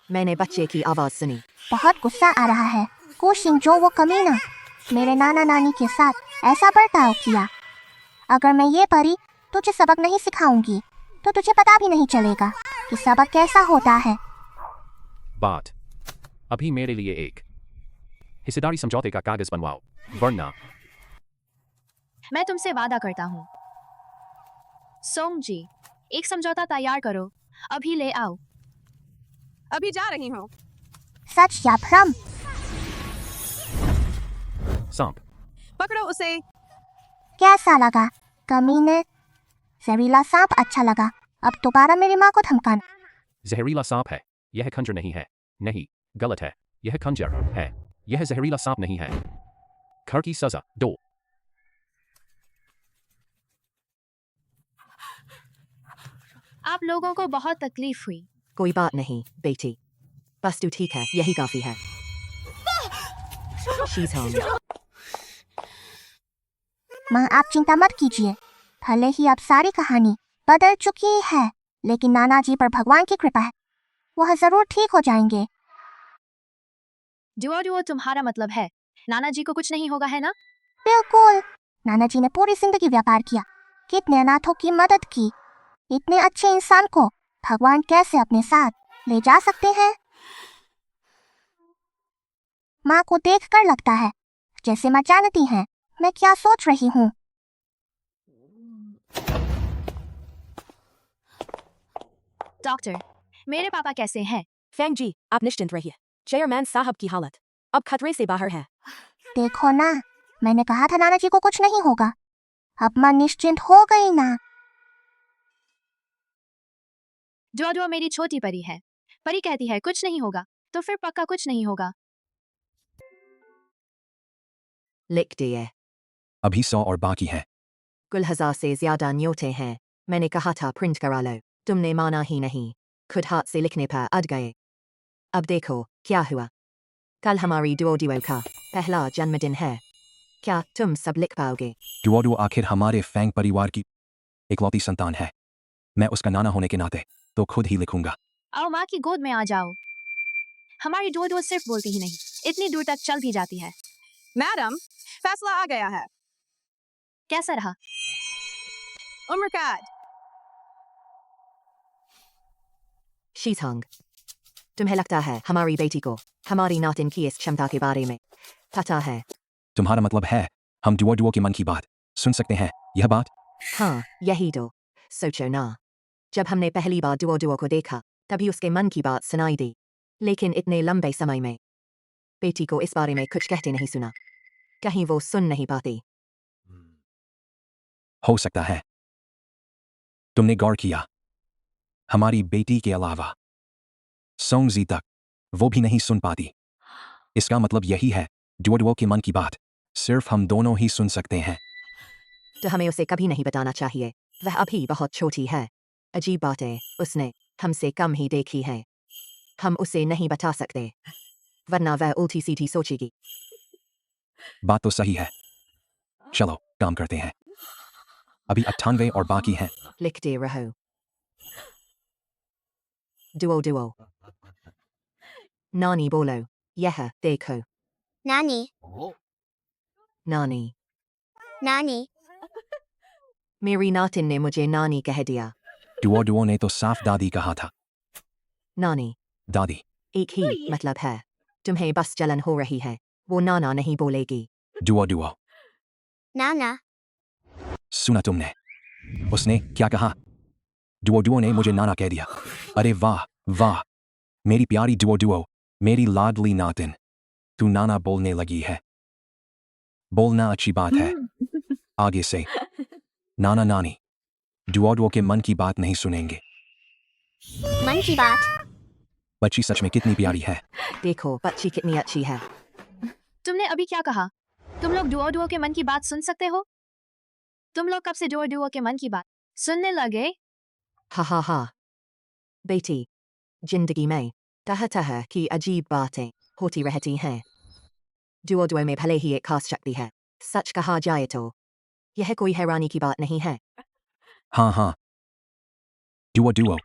मैंने बच्चे की आवाज सुनी। बहुत गुस्सा आ रहा है। कोशिंग जो वो कमीना मेरे नाना नानी के साथ ऐसा बर्ताव किया। अगर मैं ये परी तुझे सबक नहीं सिखाऊंगी तो तुझे पता भी नहीं चलेगा कि सबक कैसा होता है। बात अभी मेरे लिए एक हिस्सेदारी समझौते का कागज बनवाओ, वरना मैं तुमसे वादा करता हूँ। सोंग जी, एक समझौता तैयार करो, अभी ले आओ। अभी जा रही हूँ। सच या भ्रम? सांप पकड़ो उसे। कैसा लगा कमीने? जहरीला सांप अच्छा लगा। अब दोबारा मेरी माँ को धमकाना। जहरीला सांप है, यह खंजर नहीं है। नहीं, गलत है, यह खंजर है। यह जहरीला सांप नहीं है। घर की सजा दो। आप लोगों को बहुत तकलीफ हुई। कोई बात नहीं बेटी, बस तू ठीक है, यही काफी है। शिजांग माँ आप चिंता मत कीजिए, भले ही अब सारी कहानी बदल चुकी है, लेकिन नाना जी पर भगवान की कृपा है, वह जरूर ठीक हो जाएंगे। डुओ डुओ तुम्हारा मतलब है नाना जी को कुछ नहीं होगा, है ना? बिल्कुल, नाना जी ने पूरी जिंदगी व्यापार किया, कितने अनाथों की मदद की। इतने अच्छे इंसान को भगवान कैसे अपने साथ ले जा सकते हैं? माँ को देखकर लगता है जैसे माँ जानती हैं मैं क्या सोच रही हूँ। डॉक्टर, मेरे पापा कैसे हैं? फेंग जी, आप निश्चिंत रहिए। चेयरमैन साहब की हालत अब खतरे से बाहर है। देखो ना, मैंने कहा था नाना जी को कुछ नहीं होगा। अब माँ निश्चिंत हो गई ना। डुओ डुओ मेरी छोटी परी है, परी कहती है कुछ नहीं होगा, तो फिर पक्का कुछ नहीं होगा। लिख दिए। अभी 100 और बाकी है। कुल 1000 से ज्यादा न्योते हैं। मैंने कहा था प्रिंट करा लो, तुमने माना ही नहीं। खुद हाथ से लिखने पर अड़ गए। अब देखो क्या हुआ। कल हमारी डुओ डुओ का पहला जन्मदिन है। क्या तुम सब लिख पाओगे? डुओ आखिर हमारे फैंग परिवार की इकलौती संतान है। मैं उसका नाना होने के नाते तो खुद ही लिखूंगा। आओ माँ की गोद में आ जाओ। हमारी डुओ डुओ सिर्फ बोलती ही नहीं, इतनी दूर तक चल भी जाती है। मैडम, फैसला आ गया है। कैसा रहा? उम्र कैद। शीतांग, तुम्हें लगता है हमारी बेटी को हमारी नातिन की इस क्षमता के बारे में पता है? तुम्हारा मतलब है हम डुओ के मन की बात सुन सकते हैं, यह बात? हाँ, यही तो। सोचो ना, जब हमने पहली बार डुओ को देखा तभी उसके मन की बात सुनाई दी, लेकिन इतने लंबे समय में बेटी को इस बारे में कुछ कहते नहीं सुना। कहीं वो सुन नहीं पाती? हो सकता है। तुमने गौर किया, हमारी बेटी के अलावा सोंगजी तक वो भी नहीं सुन पाती। इसका मतलब यही है डुओ के मन की बात सिर्फ हम दोनों ही सुन सकते हैं। तो हमें उसे कभी नहीं बताना चाहिए, वह अभी बहुत छोटी है। अजीब बात है, उसने हमसे कम ही देखी है। हम उसे नहीं बता सकते, वरना वह उल्टी सीधी सोचेगी। बात तो सही है। चलो काम करते हैं। अभी 98 और बाकी हैं। लिखते रहो। दुओ। नानी बोलो। यह देखो। नानी, नानी। नानी, मेरी नातिन ने मुझे नानी कह दिया। डुओ ने तो साफ दादी कहा था। नानी दादी। एक ही मतलब है। तुम्हें बस जलन हो रही है, वो नाना नहीं बोलेगी। डुओ। नाना, सुना तुमने? उसने क्या कहा? डुओ ने मुझे नाना कह दिया। अरे वाह वाह, मेरी प्यारी डुओ, मेरी लाडली नातिन, तू नाना बोलने लगी है। बोलना अच्छी बात है। आगे से नाना नानी डुओ के मन की बात नहीं सुनेंगे। मन की बात। बच्ची सच में कितनी प्यारी है। देखो बच्ची कितनी अच्छी है। तुमने अभी क्या कहा? तुम लोग डुओ के मन की बात सुन सकते हो? तुम लोग कब से डुओ के मन की बात सुनने लगे? हा। बेटी, जिंदगी में तरह की अजीब बातें होती रहती हैं। डुओ में भले ही एक खास शक्ति है, सच कहा जाए तो यह कोई हैरानी की बात नहीं है। हाँ, डुओ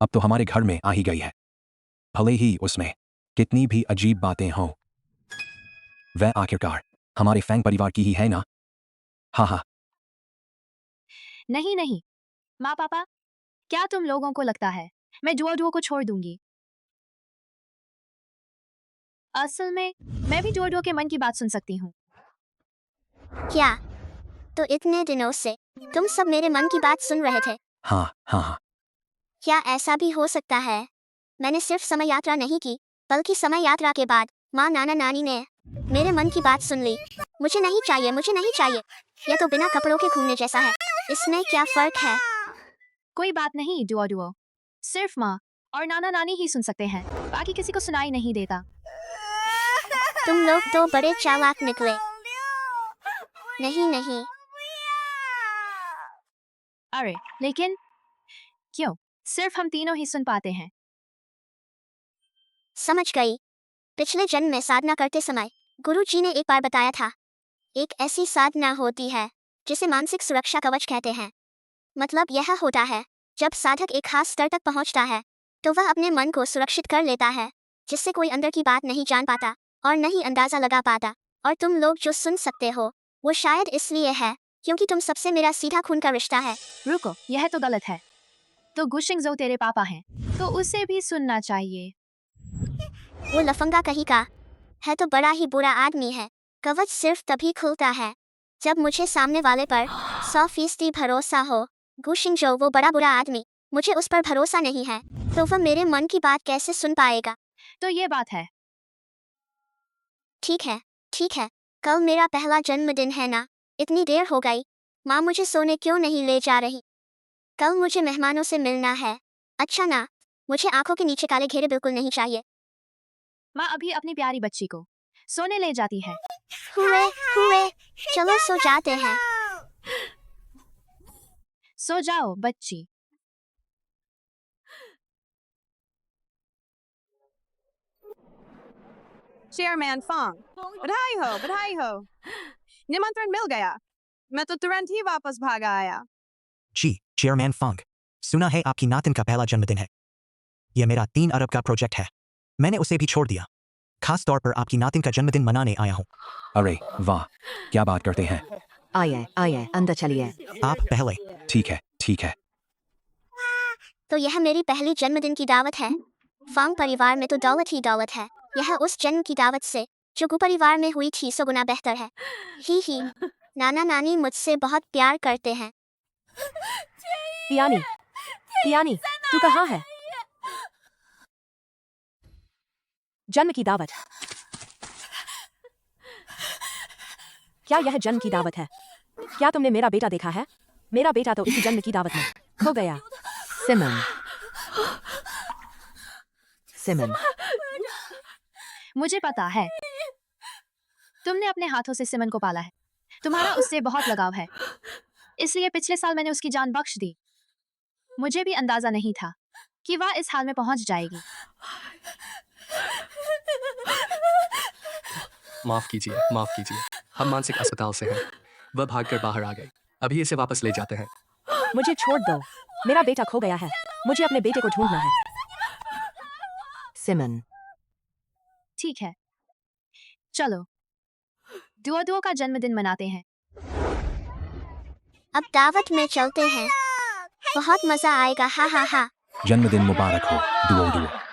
अब तो हमारे घर में आ ही गई है। भले ही उसमें कितनी भी अजीब बातें हों, वह आखिरकार हमारे फैंग परिवार की ही है ना। हाँ। नहीं, माँ पापा, क्या तुम लोगों को लगता है मैं डुओ को छोड़ दूंगी? असल में मैं भी डुओ के मन की बात सुन सकती हूँ। क्या? तो इतने दिनों से तुम सब मेरे मन की बात सुन रहे थे? हाँ। क्या ऐसा भी हो सकता है मैंने सिर्फ समय यात्रा नहीं की, बल्कि समय यात्रा के बाद माँ नाना नानी ने मेरे मन की बात सुन ली? मुझे नहीं चाहिए। यह तो बिना कपड़ों के घूमने जैसा है। इसमें क्या फर्क है? कोई बात नहीं डुओ, सिर्फ माँ और नाना नानी ही सुन सकते हैं, बाकी किसी को सुनाई नहीं देता। तुम लोग तो बड़े चालाक निकले। नहीं। अरे लेकिन क्यों सिर्फ हम तीनों ही सुन पाते हैं? समझ गई। पिछले जन्म में साधना करते समय गुरुजी ने एक बार बताया था, एक ऐसी साधना होती है जिसे मानसिक सुरक्षा कवच कहते हैं। मतलब यह होता है, जब साधक एक खास स्तर तक पहुंचता है तो वह अपने मन को सुरक्षित कर लेता है, जिससे कोई अंदर की बात नहीं जान पाता और नहीं अंदाजा लगा पाता। और तुम लोग जो सुन सकते हो वो शायद इसलिए है क्योंकि तुम सबसे मेरा सीधा खून का रिश्ता है। रुको, यह तो गलत है। तो गुशिंगजो तेरे पापा हैं, तो उसे भी सुनना चाहिए। वो लफंगा कहीं का है तो बड़ा ही बुरा आदमी है। कवच सिर्फ तभी खुलता है जब मुझे सामने वाले पर 100% भरोसा हो। गुशिंगजो वो बड़ा बुरा आदमी, मुझे उस पर भरोसा नहीं है, तो वह मेरे मन की बात कैसे सुन पाएगा? तो ये बात है। ठीक है, कल मेरा पहला जन्मदिन है ना। इतनी देर हो गई, माँ मुझे सोने क्यों नहीं ले जा रही? कल मुझे मेहमानों से मिलना है। अच्छा ना, मुझे आंखों के नीचे काले घेरे बिल्कुल नहीं चाहिए। माँ अभी अपनी प्यारी बच्ची को सोने ले जाती है। हुए, चलो सो जाते हैं। सो जाओ बच्ची। चेयरमैन फॉन्ग, बधाई हो। निमंत्रण मिल गया। मैं तो तुरंत ही वापस भाग आया। जी चेयरमैन फंग, सुना है आपकी नातिन का पहला जन्मदिन है। यह मेरा 3 अरब का प्रोजेक्ट है, मैंने उसे भी छोड़ दिया। खास तौर पर आपकी नातिन का जन्मदिन मनाने आया हूँ। अरे वाह, क्या बात करते हैं। आइए अंदर चलिए। आप पहले। ठीक है। तो यह मेरी पहली जन्मदिन की दावत है। फॉन्ग परिवार में तो दौलत ही दौलत है। यह उस जन्म की दावत से जो गु परिवार में हुई थी 100 गुना बेहतर है। ही नाना नानी मुझसे बहुत प्यार करते हैं। पियानी, तू कहाँ है? जन्म की दावत? क्या यह जन्म की दावत है? क्या तुमने मेरा बेटा देखा है? मेरा बेटा तो इसी जन्म की दावत में खो गया। सिमन, मुझे पता है, तुमने अपने हाथों से सिमन को पाला है। तुम्हारा उससे बहुत लगाव है, इसलिए पिछले साल मैंने उसकी जान बख्श दी। मुझे भी अंदाजा नहीं था कि वह इस हाल में पहुंच जाएगी। माफ कीजिए। हम मानसिक अस्पताल से हैं। वह भागकर बाहर आ गई। अभी इसे वापस ले जाते हैं। मुझे छोड़ दो। मेरा बेटा खो गया है। मुझे अपने बेटे को ढूंढना है। सिमन, ठीक है, चलो दुआ दुआ का जन्मदिन मनाते हैं। अब दावत में चलते हैं, बहुत मजा आएगा, हा हा हा। जन्मदिन मुबारक हो, दुओ दुओ।